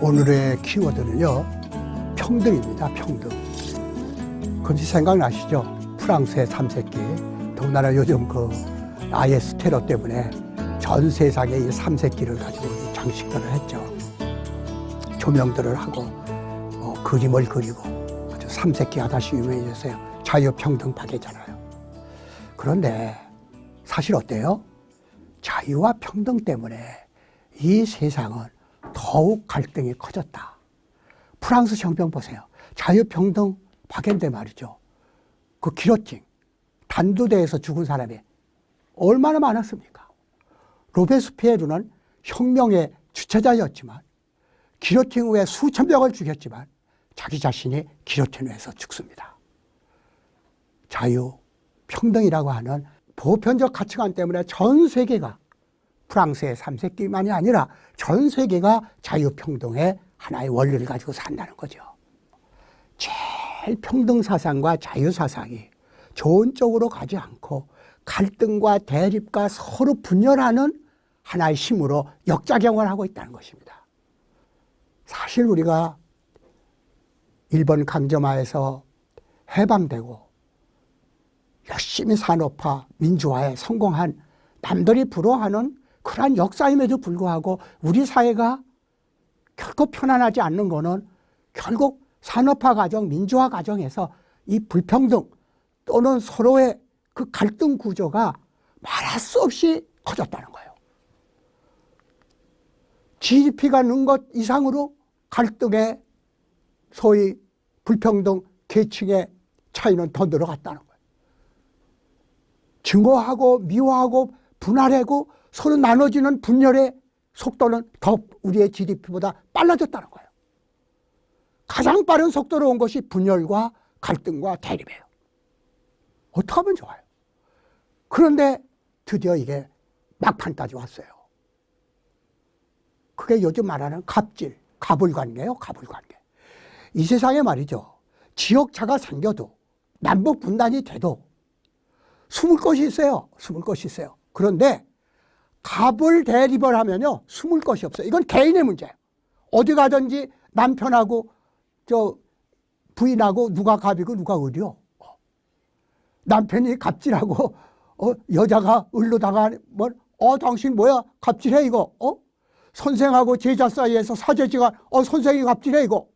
오늘의 키워드는요, 평등입니다. 평등. 혹시 생각나시죠? 프랑스의 삼색기. 더군다나 요즘 그 IS 테러 때문에 전 세상에 이 삼색기를 가지고 장식들을 했죠. 조명들을 하고 그림을 그리고 아주 삼색기가 다시 유명해졌어요. 자유평등 파괴잖아요. 그런데 사실 어때요? 자유와 평등 때문에 이 세상은 더욱 갈등이 커졌다. 프랑스 혁명 보세요. 자유평등 파괴인데 말이죠. 그 기로팅, 단두대에서 죽은 사람이 얼마나 많았습니까? 로베스피에르는 혁명의 주체자였지만 기로팅 후에 수천 명을 죽였지만 자기 자신이 기로틴에서 죽습니다. 자유, 평등이라고 하는 보편적 가치관 때문에 전 세계가 프랑스의 삼색기만이 아니라 전 세계가 자유평등의 하나의 원리를 가지고 산다는 거죠. 제일 평등 사상과 자유 사상이 좋은 쪽으로 가지 않고 갈등과 대립과 서로 분열하는 하나의 힘으로 역작용을 하고 있다는 것입니다. 사실 우리가 일본 강점하에서 해방되고 열심히 산업화, 민주화에 성공한 남들이 부러워하는 그러한 역사임에도 불구하고 우리 사회가 결코 편안하지 않는 것은 결국 산업화 과정, 민주화 과정에서 이 불평등 또는 서로의 그 갈등 구조가 말할 수 없이 커졌다는 거예요. GDP가 는 것 이상으로 갈등의 소위 불평등 계층의 차이는 더 늘어갔다는 거예요. 증오하고 미워하고 분할하고 서로 나눠지는 분열의 속도는 더 우리의 GDP보다 빨라졌다는 거예요. 가장 빠른 속도로 온 것이 분열과 갈등과 대립이에요. 어떻게 하면 좋아요? 그런데 드디어 이게 막판까지 왔어요. 그게 요즘 말하는 갑질, 가불관계예요. 가불관계. 이 세상에 말이죠. 지역차가 생겨도 남북 분단이 돼도 숨을 곳이 있어요. 숨을 곳이 있어요. 그런데 갑을 대립을 하면요, 숨을 곳이 없어요. 이건 개인의 문제예요. 어디 가든지 남편하고 부인하고 누가 갑이고 누가 을이요. 남편이 갑질하고 여자가 을로다가 당신 뭐야 갑질해 이거. 선생하고 제자 사이에서 사제지가 선생이 갑질해 이거.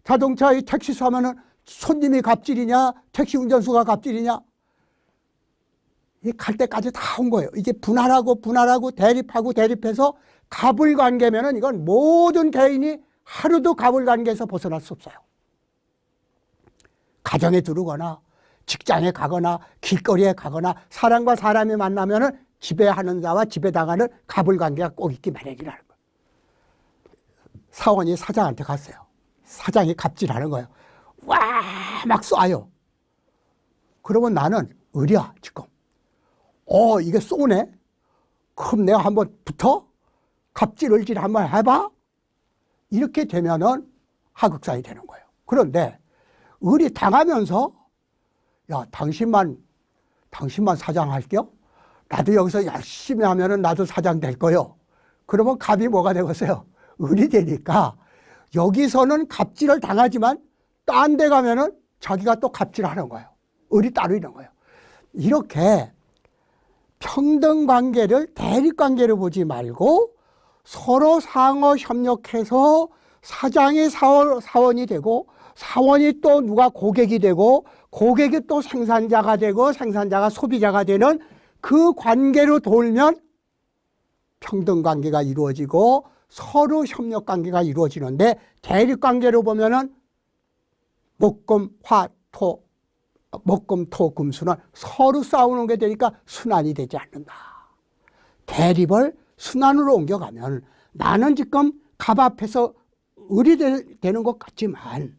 자동차에 택시수 하면은 손님이 갑질이냐 택시 운전수가 갑질이냐. 이 갈 때까지 다 온 거예요. 이게 분할하고 대립해서 가불관계면은 이건 모든 개인이 하루도 가불관계에서 벗어날 수 없어요. 가정에 들어오거나 직장에 가거나 길거리에 가거나 사람과 사람이 만나면은 지배하는 자와 지배당하는 가불관계가 꼭 있기 마련이라는 거예요. 사원이 사장한테 갔어요. 사장이 갑질하는 거예요. 와, 막 쏴요. 그러면 나는 을이야 지금. 이게 쏘네? 그럼 내가 한번 붙어? 갑질을질 한번 해봐? 이렇게 되면은 하극상이 되는 거예요. 그런데 을이 당하면서 야, 당신만 사장 할게요? 나도 여기서 열심히 하면은 나도 사장 될 거요. 그러면 갑이 뭐가 되겠어요? 을이 되니까 여기서는 갑질을 당하지만 딴 데 가면은 자기가 또 갑질하는 거예요. 을이 따로 있는 거예요. 이렇게 평등 관계를 대립 관계로 보지 말고 서로 상호 협력해서 사장이 사원이 되고 사원이 또 누가 고객이 되고 고객이 또 생산자가 되고 생산자가 소비자가 되는 그 관계로 돌면 평등 관계가 이루어지고 서로 협력 관계가 이루어지는데 대립 관계로 보면은 목금, 화, 토, 목금, 토, 금수는 서로 싸우는 게 되니까 순환이 되지 않는다. 대립을 순환으로 옮겨가면 나는 지금 갑 앞에서 을이 되는 것 같지만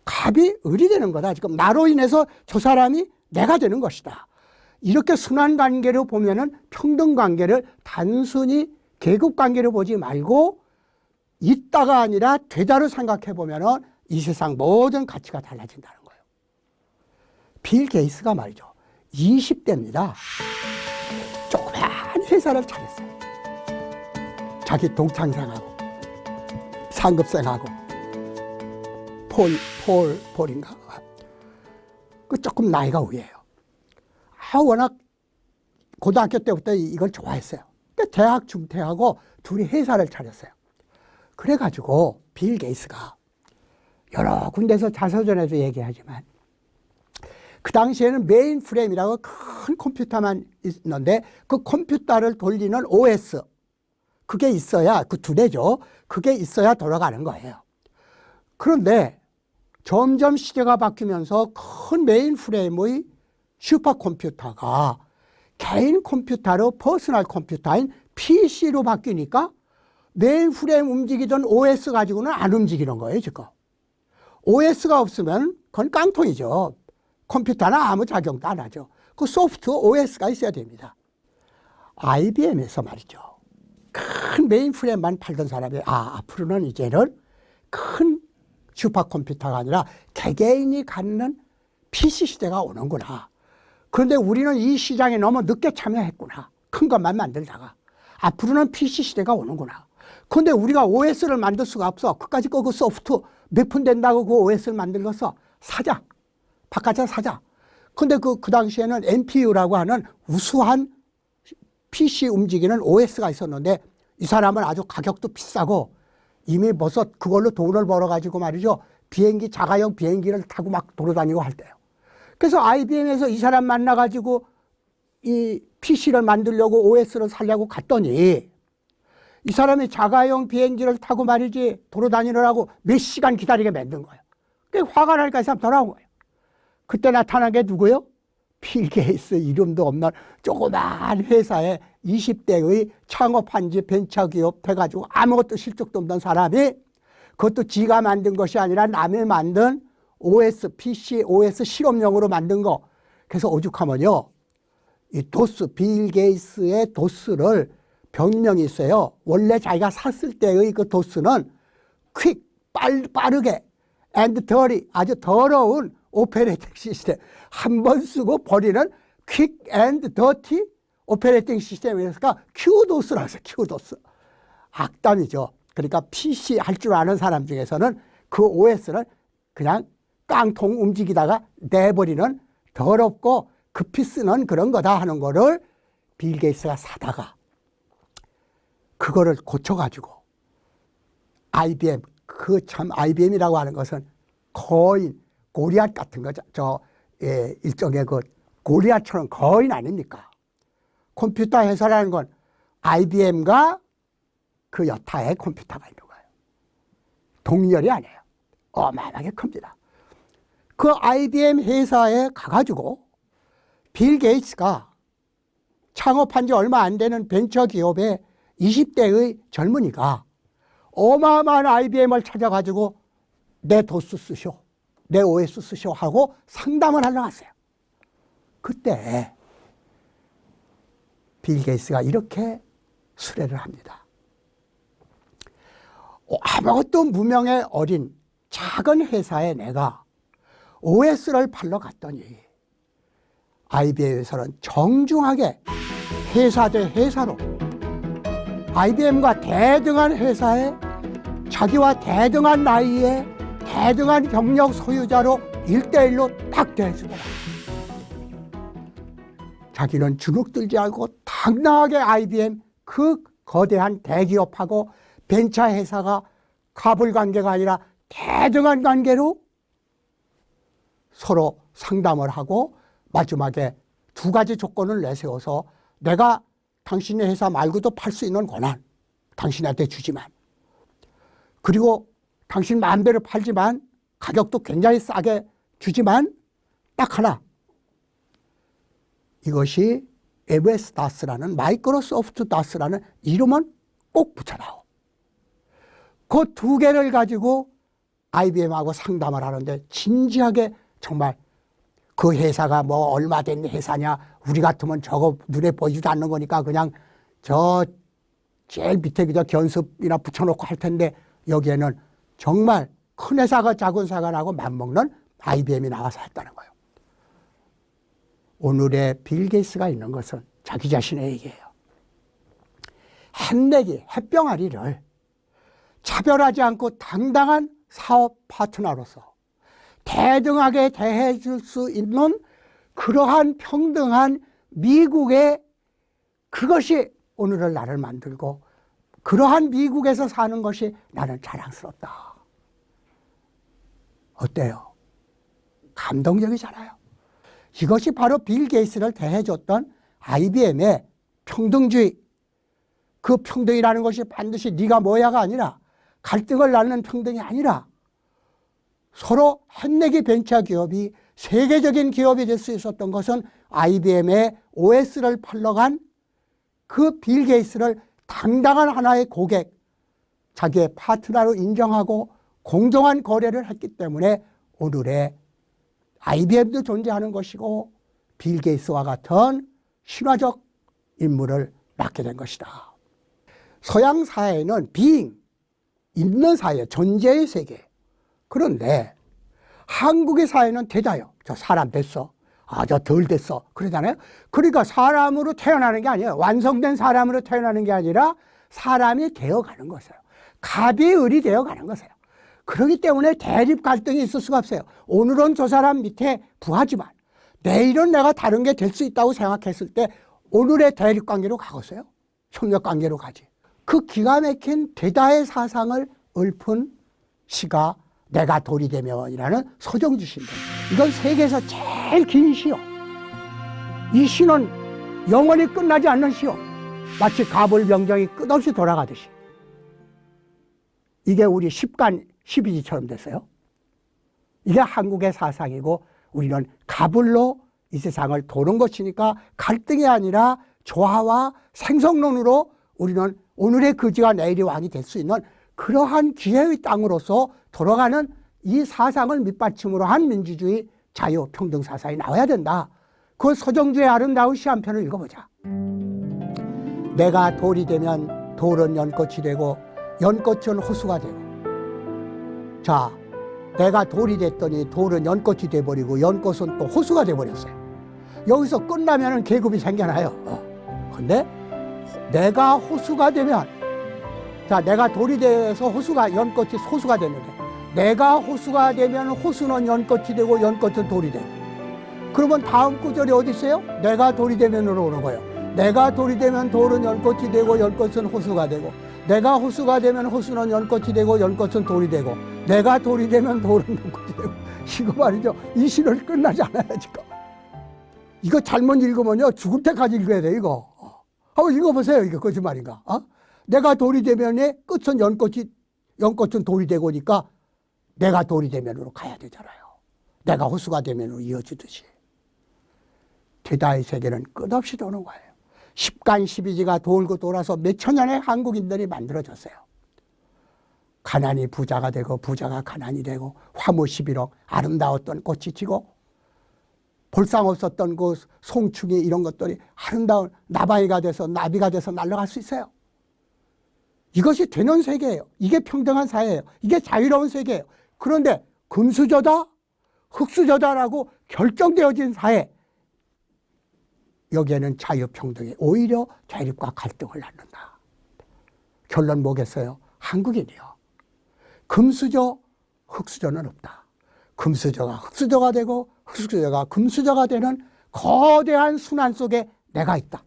갑이 을이 되는 거다. 지금 나로 인해서 저 사람이 내가 되는 것이다. 이렇게 순환 관계로 보면은 평등 관계를 단순히 계급 관계로 보지 말고 있다가 아니라 되다로 생각해 보면은 이 세상 모든 가치가 달라진다는 거예요. 빌 게이츠가 말이죠. 20대입니다. 조그만 회사를 차렸어요. 자기 동창생하고. 상급생하고 폴인가? 그 조금 나이가 위에요. 워낙 고등학교 때부터 이걸 좋아했어요. 대학 중퇴하고 둘이 회사를 차렸어요. 그래가지고 빌 게이츠가 여러 군데서 자서전에도 얘기하지만 그 당시에는 메인 프레임이라고 큰 컴퓨터만 있는데 그 컴퓨터를 돌리는 OS 그게 있어야 그 두뇌죠. 그게 있어야 돌아가는 거예요. 그런데 점점 시대가 바뀌면서 큰 메인 프레임의 슈퍼컴퓨터가 개인 컴퓨터로 퍼스널 컴퓨터인 PC로 바뀌니까 메인 프레임 움직이던 OS 가지고는 안 움직이는 거예요, 지금. OS가 없으면 그건 깡통이죠. 컴퓨터는 아무 작용도 안 하죠. 그 소프트 OS가 있어야 됩니다. IBM에서 말이죠. 큰 메인 프레임만 팔던 사람이 앞으로는 이제는 큰 슈퍼컴퓨터가 아니라 개개인이 갖는 PC 시대가 오는구나. 그런데 우리는 이 시장에 너무 늦게 참여했구나. 큰 것만 만들다가. 앞으로는 PC 시대가 오는구나. 그런데 우리가 OS를 만들 수가 없어. 그까짓 거 그 소프트 몇 푼 된다고 그 OS를 만들어서 사자. 바깥에 사자. 근데 그 당시에는 NPU라고 하는 우수한 PC 움직이는 OS가 있었는데 이 사람은 아주 가격도 비싸고 이미 벌써 그걸로 돈을 벌어가지고 말이죠. 비행기, 자가용 비행기를 타고 막 돌아다니고 할 때요. 그래서 IBM에서 이 사람 만나가지고 이 PC를 만들려고 OS를 살려고 갔더니 이 사람이 자가용 비행기를 타고 말이지 돌아다니느라고 몇 시간 기다리게 만든 거예요. 그게 화가 나니까 이 사람 돌아온 거예요. 그때 나타난 게 누구요? 빌 게이츠 이름도 없는 조그만 회사에 20대의 창업한 지 벤처기업 돼가지고 아무것도 실적도 없는 사람이 그것도 지가 만든 것이 아니라 남이 만든 OS, PC, OS 실험용으로 만든 거. 그래서 오죽하면요. 이 도스, 빌 게이츠의 도스를 별명이 있어요. 원래 자기가 샀을 때의 그 도스는 퀵, 빠르게, and dirty, 아주 더러운 오퍼레이팅 시스템. 한 번 쓰고 버리는 퀵 앤드 더티 오퍼레이팅 시스템이니까 큐도스라고 해서 큐도스. 악담이죠. 그러니까 PC 할 줄 아는 사람 중에서는 그 OS를 그냥 깡통 움직이다가 내버리는 더럽고 급히 쓰는 그런 거다 하는 거를 빌 게이츠가 사다가 그거를 고쳐가지고 IBM, 그 참 IBM이라고 하는 것은 거인, 고리앗 같은 거죠. 일종의 그 고리앗처럼 거인 아닙니까? 컴퓨터 회사라는 건 IBM과 그 여타의 컴퓨터가 있는 거예요. 동열이 아니에요. 어마어마하게 큽니다. 그 IBM 회사에 가가지고 빌 게이츠가 창업한 지 얼마 안 되는 벤처 기업의 20대의 젊은이가 어마어마한 IBM을 찾아가지고 내 도스 쓰쇼, 내 OS 쓰쇼 하고 상담을 하러 갔어요. 그때 빌 게이츠가 이렇게 수레를 합니다. 아무것도 무명의 어린 작은 회사에 내가 OS를 팔러 갔더니 IBM에서는 정중하게 회사 대 회사로 IBM과 대등한 회사에 자기와 대등한 나이에 대등한 경력 소유자로 1대1로 딱 대해주더라. 자기는 주눅들지 않고 당당하게 IBM 그 거대한 대기업하고 벤처 회사가 갑을 관계가 아니라 대등한 관계로 서로 상담을 하고 마지막에 두 가지 조건을 내세워서 내가 당신의 회사 말고도 팔 수 있는 권한 당신한테 주지만 그리고 당신 마음대로 팔지만 가격도 굉장히 싸게 주지만 딱 하나 이것이 MS DOS라는 마이크로소프트 DOS라는 이름은 꼭 붙여놔. 그 두 개를 가지고 IBM하고 상담을 하는데 진지하게 정말 그 회사가 뭐 얼마 된 회사냐 우리 같으면 저거 눈에 보이지도 않는 거니까 그냥 저 제일 밑에 그저 견습이나 붙여놓고 할 텐데 여기에는 정말 큰 회사가 작은 회사가 나고 맞먹는 IBM이 나와서 했다는 거예요. 오늘의 빌 게이츠가 있는 것은 자기 자신의 얘기예요. 햇내기, 햇병아리를 차별하지 않고 당당한 사업 파트너로서 대등하게 대해줄 수 있는 그러한 평등한 미국의 그것이 오늘을 나를 만들고 그러한 미국에서 사는 것이 나는 자랑스럽다. 어때요? 감동적이잖아요. 이것이 바로 빌 게이츠를 대해줬던 IBM의 평등주의. 그 평등이라는 것이 반드시 네가 뭐야가 아니라 갈등을 낳는 평등이 아니라 서로 햇내기 벤처 기업이 세계적인 기업이 될 수 있었던 것은 IBM의 OS를 팔러간 그 빌 게이츠를 당당한 하나의 고객, 자기의 파트너로 인정하고 공정한 거래를 했기 때문에 오늘의 IBM도 존재하는 것이고 빌 게이츠와 같은 신화적 인물을 낳게 된 것이다. 서양 사회는 being, 있는 사회, 존재의 세계. 그런데 한국의 사회는 되다요. 저 사람 됐어. 아, 저 덜 됐어. 그러잖아요. 그러니까 사람으로 태어나는 게 아니에요. 완성된 사람으로 태어나는 게 아니라 사람이 되어가는 것이에요. 갑이 을이 되어가는 것이에요. 그렇기 때문에 대립 갈등이 있을 수가 없어요. 오늘은 저 사람 밑에 부하지만 내일은 내가 다른 게 될 수 있다고 생각했을 때 오늘의 대립 관계로 가겠어요? 협력 관계로 가지. 그 기가 막힌 대다의 사상을 읊은 시가 내가 돌이 되면이라는 서정주 시인데 이건 세계에서 제일 긴 시요. 이 시는 영원히 끝나지 않는 시요. 마치 가불병정이 끝없이 돌아가듯이. 이게 우리 10간 12지처럼 됐어요. 이게 한국의 사상이고 우리는 가불로 이 세상을 도는 것이니까 갈등이 아니라 조화와 생성론으로 우리는 오늘의 거지가 내일의 왕이 될 수 있는 그러한 기회의 땅으로서 돌아가는 이 사상을 밑받침으로 한 민주주의 자유 평등 사상이 나와야 된다. 그 서정주의 아름다운 시 한 편을 읽어보자. 내가 돌이 되면 돌은 연꽃이 되고 연꽃은 호수가 되고. 자, 내가 돌이 됐더니 돌은 연꽃이 돼버리고 연꽃은 또 호수가 돼버렸어요. 여기서 끝나면 계급이 생겨나요. 근데 내가 호수가 되면, 자, 내가 돌이 돼서 호수가, 연꽃이 호수가 되는데, 내가 호수가 되면 호수는 연꽃이 되고 연꽃은 돌이 되고. 그러면 다음 구절이 어디 있어요? 내가 돌이 되면으로 오는 거예요. 내가 돌이 되면 돌은 연꽃이 되고 연꽃은 호수가 되고, 내가 호수가 되면 호수는 연꽃이 되고 연꽃은 돌이 되고, 내가 돌이 되면 돌은 연꽃이 되고. 이거 말이죠. 이 시를 끝나지 않아요, 지금. 이거 잘못 읽으면요, 죽을 때까지 읽어야 돼, 이거. 한번 읽어보세요. 이게 거짓말인가? 내가 돌이 되면의 끝은 연꽃은 돌이 되고니까 내가 돌이 되면으로 가야 되잖아요. 내가 호수가 되면으로 이어지듯이. 대다의 세계는 끝없이 도는 거예요. 10간 12지가 돌고 돌아서 몇천 년의 한국인들이 만들어졌어요. 가난이 부자가 되고 부자가 가난이 되고 화무 11억 아름다웠던 꽃이 지고 볼상 없었던 그 송충이 이런 것들이 아름다운 나방이가 돼서 나비가 돼서 날아갈 수 있어요. 이것이 되는 세계예요. 이게 평등한 사회예요. 이게 자유로운 세계예요. 그런데 금수저다, 흙수저다라고 결정되어진 사회, 여기에는 자유평등이 오히려 대립과 갈등을 낳는다. 결론 뭐겠어요? 한국인이요. 금수저, 흙수저는 없다. 금수저가 흙수저가 되고 흙수저가 금수저가 되는 거대한 순환 속에 내가 있다.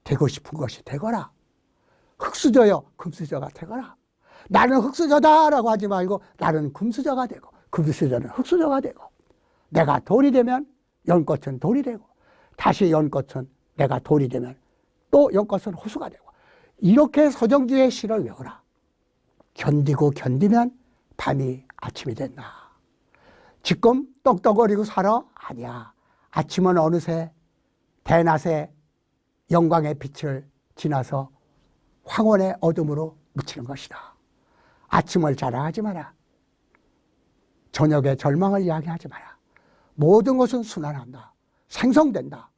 되고 싶은 것이 되거라. 흙수저요, 금수저가 되거라. 나는 흙수저다라고 하지 말고 나는 금수저가 되고 금수저는 흙수저가 되고 내가 돌이 되면 연꽃은 돌이 되고 다시 연꽃은 내가 돌이 되면 또 연꽃은 호수가 되고 이렇게 서정주의 시를 외워라. 견디고 견디면 밤이 아침이 된다. 지금 떡떡거리고 살아? 아니야. 아침은 어느새 대낮의 영광의 빛을 지나서 황혼의 어둠으로 묻히는 것이다. 아침을 자랑하지 마라. 저녁의 절망을 이야기하지 마라. 모든 것은 순환한다. 생성된다.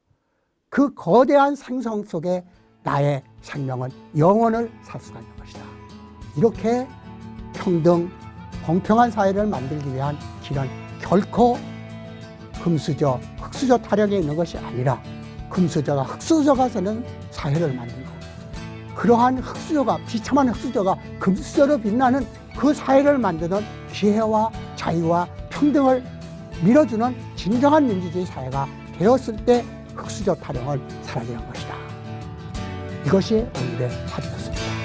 그 거대한 생성 속에 나의 생명은 영원을 살 수가 있는 것이다. 이렇게 평등, 공평한 사회를 만들기 위한 길은 결코 금수저, 흙수저 타령에 있는 것이 아니라 금수저가 흙수저가 되는 사회를 만든다. 그러한 흑수저가, 비참한 흑수저가 금수저로 빛나는 그 사회를 만드는 기회와 자유와 평등을 밀어주는 진정한 민주주의 사회가 되었을 때 흑수저 타령은 사라지는 것이다. 이것이 오늘의 화두였습니다.